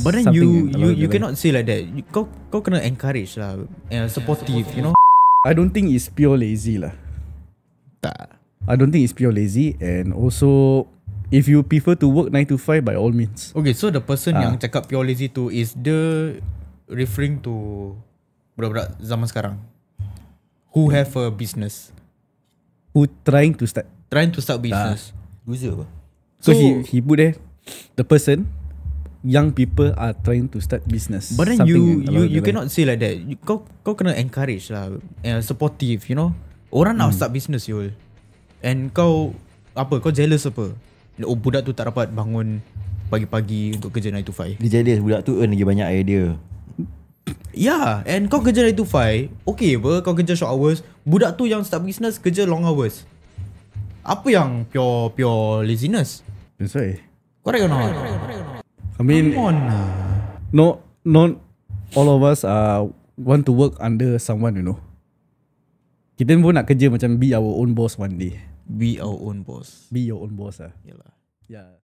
But then something you cannot say like that. Kau kena encourage lah, supportive, you know. I don't think it's pure lazy lah. Tak. I don't think it's pure lazy. And also, if you prefer to work 9 to 5, by all means. Okay, so the person yang cakap pure lazy tu is the referring to budak-budak zaman sekarang who have a business, Who trying to start business. Loser apa? So he put there, the person, young people are trying to start business. But then Something you cannot say like that. Kau kena encourage lah, supportive, you know. Orang nak start business Yul, and kau jealous apa? Oh, budak tu tak dapat bangun pagi-pagi untuk kerja 9 to 5. Dia jealous budak tu earn lagi banyak idea. Yeah, and kau kerja 9 to 5, okay apa, kau kerja short hours. Budak tu yang start business kerja long hours. Apa yang pure laziness? That's why. Correct or not? I mean, Come on. not all of us want to work under someone, you know. Kita pun nak kerja macam be our own boss one day. Be our own boss. Be your own boss lah. Yalah. Yeah.